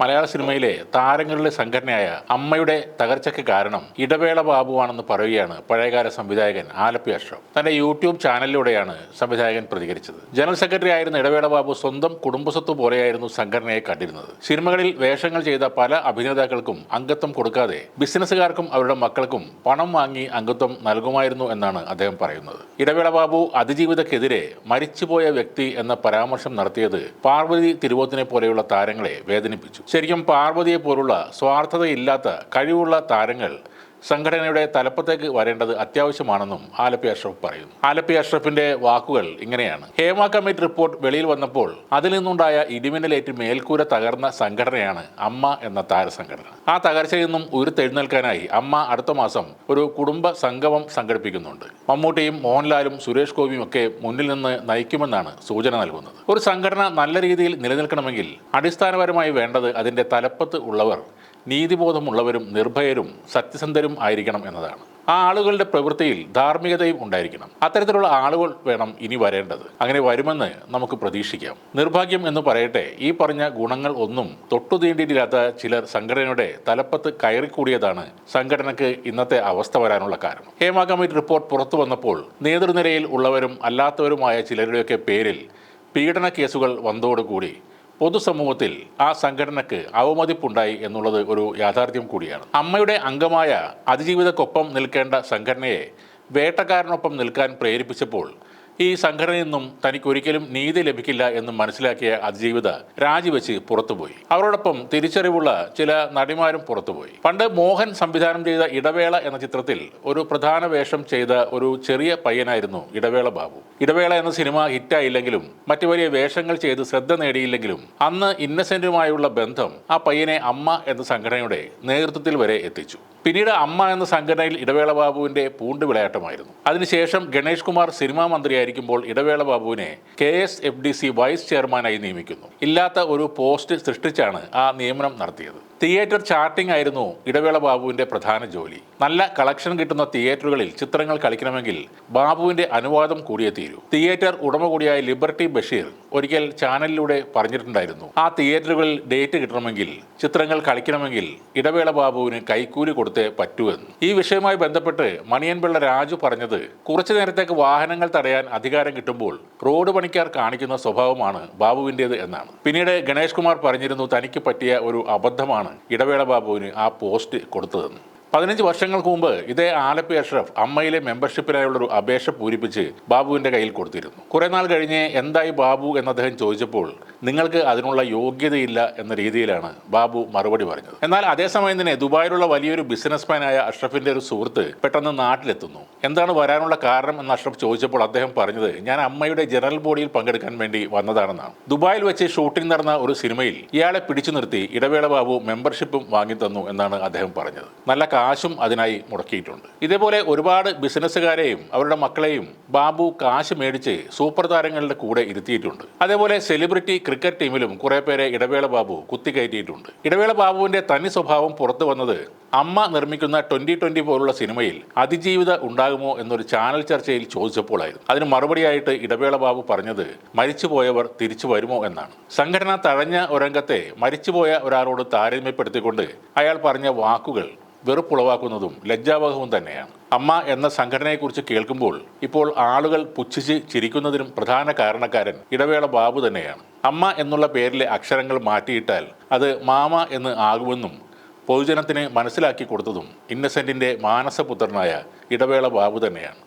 മലയാള സിനിമയിലെ താരങ്ങളുടെ സംഘടനയായ അമ്മയുടെ തകർച്ചയ്ക്ക് കാരണം ഇടവേള ബാബുവാണെന്ന് പറയുകയാണ് പഴയകാല സംവിധായകൻ ആലപ്പി അഷ്റഫ്. തന്റെ യൂട്യൂബ് ചാനലിലൂടെയാണ് സംവിധായകൻ പ്രതികരിച്ചത്. ജനറൽ സെക്രട്ടറി ആയിരുന്ന ഇടവേള ബാബു സ്വന്തം കുടുംബസ്വത്ത് പോലെയായിരുന്നു സംഘടനയെ കണ്ടിരുന്നത്. സിനിമകളിൽ വേഷങ്ങൾ ചെയ്ത പല അഭിനേതാക്കൾക്കും അംഗത്വം കൊടുക്കാതെ ബിസിനസ്സുകാർക്കും അവരുടെ മക്കൾക്കും പണം വാങ്ങി അംഗത്വം നൽകുമായിരുന്നു എന്നാണ് അദ്ദേഹം പറയുന്നത്. ഇടവേള ബാബു അതിജീവിതക്കെതിരെ മരിച്ചുപോയ വ്യക്തി എന്ന പരാമർശം നടത്തിയത് പാർവതി തിരുവോത്തിനെ പോലെയുള്ള താരങ്ങളെ വേദനിപ്പിച്ചു. ശരിക്കും പാർവതിയെ പോലുള്ള സ്വാർത്ഥതയില്ലാത്ത കഴിവുള്ള താരങ്ങൾ സംഘടനയുടെ തലപ്പത്തേക്ക് വരേണ്ടത് അത്യാവശ്യമാണെന്നും ആലപ്പി അഷ്റഫ് പറയുന്നു. ആലപ്പി അഷ്റഫിന്റെ വാക്കുകൾ ഇങ്ങനെയാണ്: ഹേമ കമ്മിറ്റി റിപ്പോർട്ട് വെളിയിൽ വന്നപ്പോൾ അതിൽ നിന്നുണ്ടായ ഇടിമിന്നലേറ്റ് മേൽക്കൂര തകർന്ന സംഘടനയാണ് അമ്മ എന്ന താരസംഘടന. ആ തകർച്ചയിൽ നിന്നും ഉയർത്തെഴുന്നേൽക്കാനായി അമ്മ അടുത്ത മാസം ഒരു കുടുംബ സംഗമം സംഘടിപ്പിക്കുന്നുണ്ട്. മമ്മൂട്ടിയും മോഹൻലാലും സുരേഷ് ഗോപിയും ഒക്കെ മുന്നിൽ നിന്ന് നയിക്കുമെന്നാണ് സൂചന നൽകുന്നത്. ഒരു സംഘടന നല്ല രീതിയിൽ നിലനിൽക്കണമെങ്കിൽ അടിസ്ഥാനപരമായി വേണ്ടത് അതിന്റെ തലപ്പത്ത് ഉള്ളവർ നീതിബോധമുള്ളവരും നിർഭയരും സത്യസന്ധരും ആയിരിക്കണം എന്നതാണ്. ആ ആളുകളുടെ പ്രവൃത്തിയിൽ ധാർമ്മികതയും ഉണ്ടായിരിക്കണം. അത്തരത്തിലുള്ള ആളുകൾ വേണം ഇനി വരേണ്ടത്. അങ്ങനെ വരുമെന്ന് നമുക്ക് പ്രതീക്ഷിക്കാം. നിർഭാഗ്യം എന്ന് പറയട്ടെ, ഈ പറഞ്ഞ ഗുണങ്ങൾ ഒന്നും തൊട്ടുതീണ്ടിയില്ലാത്ത ചിലർ സംഘടനയുടെ തലപ്പത്ത് കയറിക്കൂടിയതാണ് സംഘടനയ്ക്ക് ഇന്നത്തെ അവസ്ഥ വരാനുള്ള കാരണം. ഹേമ കമ്മിറ്റി റിപ്പോർട്ട് പുറത്തു വന്നപ്പോൾ നേതൃനിരയിൽ ഉള്ളവരും അല്ലാത്തവരുമായ ചിലരുടെയൊക്കെ പേരിൽ പീഡന കേസുകൾ വന്നതോടുകൂടി പൊതുസമൂഹത്തിൽ ആ സംഘടനയ്ക്ക് അവമതിപ്പുണ്ടായി എന്നുള്ളത് ഒരു യാഥാർത്ഥ്യം കൂടിയാണ്. അമ്മയുടെ അംഗമായ അതിജീവിതക്കൊപ്പം നിൽക്കേണ്ട സംഘടനയെ വേട്ടക്കാരനൊപ്പം നിൽക്കാൻ പ്രേരിപ്പിച്ചപ്പോൾ ഈ സംഘടനയിൽ നിന്നും തനിക്കൊരിക്കലും നീതി ലഭിക്കില്ല എന്ന് മനസ്സിലാക്കിയ അതിജീവിത രാജിവെച്ച് പുറത്തുപോയി. അവരോടൊപ്പം തിരിച്ചറിവുള്ള ചില നടിമാരും പുറത്തുപോയി. പണ്ട് മോഹൻ സംവിധാനം ചെയ്ത ഇടവേള എന്ന ചിത്രത്തിൽ ഒരു പ്രധാന വേഷം ചെയ്ത ഒരു ചെറിയ പയ്യനായിരുന്നു ഇടവേള ബാബു. ഇടവേള എന്ന സിനിമ ഹിറ്റായില്ലെങ്കിലും മറ്റു വലിയ വേഷങ്ങൾ ചെയ്ത് ശ്രദ്ധ നേടിയില്ലെങ്കിലും അന്ന് ഇന്നസെന്റുമായുള്ള ബന്ധം ആ പയ്യനെ അമ്മ എന്ന സംഘടനയുടെ നേതൃത്വത്തിൽ വരെ എത്തിച്ചു. പിന്നീട് അമ്മ എന്ന സംഘടനയിൽ ഇടവേള ബാബുവിന്റെ പൂണ്ട് വിളയാട്ടമായിരുന്നു. അതിനുശേഷം ഗണേഷ് കുമാർ സിനിമാ മന്ത്രിയായിരിക്കുമ്പോൾ ഇടവേള ബാബുവിനെ KSFDC വൈസ് ചെയർമാനായി നിയമിക്കുന്നു. ഇല്ലാത്ത ഒരു പോസ്റ്റ് സൃഷ്ടിച്ചാണ് ആ നിയമനം നടത്തിയത്. തിയേറ്റർ ചാർട്ടിംഗ് ആയിരുന്നു ഇടവേള ബാബുവിന്റെ പ്രധാന ജോലി. നല്ല കളക്ഷൻ കിട്ടുന്ന തിയേറ്ററുകളിൽ ചിത്രങ്ങൾ കളിക്കണമെങ്കിൽ ബാബുവിന്റെ അനുവാദം കൂടിയേ തീരൂ. തിയേറ്റർ ഉടമ കൂടിയായ ലിബർട്ടി ബഷീർ ഒരിക്കൽ ചാനലിലൂടെ പറഞ്ഞിട്ടുണ്ടായിരുന്നു, ആ തിയേറ്ററുകളിൽ ഡേറ്റ് കിട്ടണമെങ്കിൽ, ചിത്രങ്ങൾ കളിക്കണമെങ്കിൽ ഇടവേള ബാബുവിന് കൈക്കൂലി കൊടുത്തേ പറ്റൂ എന്ന്. ഈ വിഷയവുമായി ബന്ധപ്പെട്ട് മണിയൻപിള്ള രാജു പറഞ്ഞത്, കുറച്ചു നേരത്തേക്ക് വാഹനങ്ങൾ തടയാൻ അധികാരം കിട്ടുമ്പോൾ റോഡ് പണിക്കാർ കാണിക്കുന്ന സ്വഭാവമാണ് ബാബുവിൻ്റേത് എന്നാണ്. പിന്നീട് ഗണേഷ് കുമാർ പറഞ്ഞിരുന്നു, തനിക്ക് പറ്റിയ ഒരു അബദ്ധമാണ് ഇടവേള ബാബുവിന് ആ പോസ്റ്റ് കൊടുത്തതെന്ന്. 15 വർഷങ്ങൾക്ക് മുമ്പ് ഇതേ ആലപ്പി അഷ്റഫ് അമ്മയിലെ മെമ്പർഷിപ്പിനായുള്ളൊരു അപേക്ഷ പൂരിപ്പിച്ച് ബാബുവിൻ്റെ കയ്യിൽ കൊടുത്തിരുന്നു. കുറേ നാൾ കഴിഞ്ഞ് എന്തായി ബാബു എന്ന് അദ്ദേഹം ചോദിച്ചപ്പോൾ നിങ്ങൾക്ക് അതിനുള്ള യോഗ്യതയില്ല എന്ന രീതിയിലാണ് ബാബു മറുപടി പറഞ്ഞത്. എന്നാൽ അതേസമയം തന്നെ ദുബായിലുള്ള വലിയൊരു ബിസിനസ്മാനായ അഷ്റഫിൻ്റെ ഒരു സുഹൃത്ത് പെട്ടെന്ന് നാട്ടിലെത്തുന്നു. എന്താണ് വരാനുള്ള കാരണം എന്ന് അഷ്റഫ് ചോദിച്ചപ്പോൾ അദ്ദേഹം പറഞ്ഞത്, ഞാൻ അമ്മയുടെ ജനറൽ ബോഡിയിൽ പങ്കെടുക്കാൻ വേണ്ടി വന്നതാണെന്നാണ്. ദുബായിൽ വെച്ച് ഷൂട്ടിംഗ് നടന്ന ഒരു സിനിമയിൽ ഇയാളെ പിടിച്ചു നിർത്തി ഇടവേള ബാബു മെമ്പർഷിപ്പും വാങ്ങിത്തന്നു എന്നാണ് അദ്ദേഹം പറഞ്ഞത്. നല്ല കാശും അതിനായി മുടക്കിയിട്ടുണ്ട്. ഇതേപോലെ ഒരുപാട് ബിസിനസ്സുകാരെയും അവരുടെ മക്കളെയും ബാബു കാശ് മേടിച്ച് സൂപ്പർ താരങ്ങളുടെ കൂടെ ഇരുത്തിയിട്ടുണ്ട്. അതേപോലെ സെലിബ്രിറ്റി ക്രിക്കറ്റ് ടീമിലും കുറെ പേരെ ഇടവേള ബാബു കുത്തിക്കയറ്റിയിട്ടുണ്ട്. ഇടവേള ബാബുവിന്റെ തനി സ്വഭാവം പുറത്തു വന്നത് അമ്മ നിർമ്മിക്കുന്ന 2020 പോലുള്ള സിനിമയിൽ അതിജീവിത ഉണ്ടാകുമോ എന്നൊരു ചാനൽ ചർച്ചയിൽ ചോദിച്ചപ്പോഴായിരുന്നു. അതിന് മറുപടിയായിട്ട് ഇടവേള ബാബു പറഞ്ഞത്, മരിച്ചുപോയവർ തിരിച്ചു വരുമോ എന്നാണ്. സംഘടന തഴഞ്ഞ ഒരംഗത്തെ മരിച്ചുപോയ ഒരാളോട് താരതമ്യപ്പെടുത്തിക്കൊണ്ട് അയാൾ പറഞ്ഞ വാക്കുകൾ വെറുപ്പുളവാക്കുന്നതും ലജ്ജാവഹവും തന്നെയാണ്. അമ്മ എന്ന സംഘടനയെക്കുറിച്ച് കേൾക്കുമ്പോൾ ഇപ്പോൾ ആളുകൾ പുച്ഛിച്ച് ചിരിക്കുന്നതിനും പ്രധാന കാരണക്കാരൻ ഇടവേള ബാബു തന്നെയാണ്. അമ്മ എന്നുള്ള പേരിലെ അക്ഷരങ്ങൾ മാറ്റിയിട്ടാൽ അത് മാമ എന്ന് ആകുമെന്നും പൊതുജനത്തിന് മനസ്സിലാക്കി കൊടുത്തതും ഇന്നസെന്റിന്റെ മാനസപുത്രനായ ഇടവേള ബാബു തന്നെയാണ്.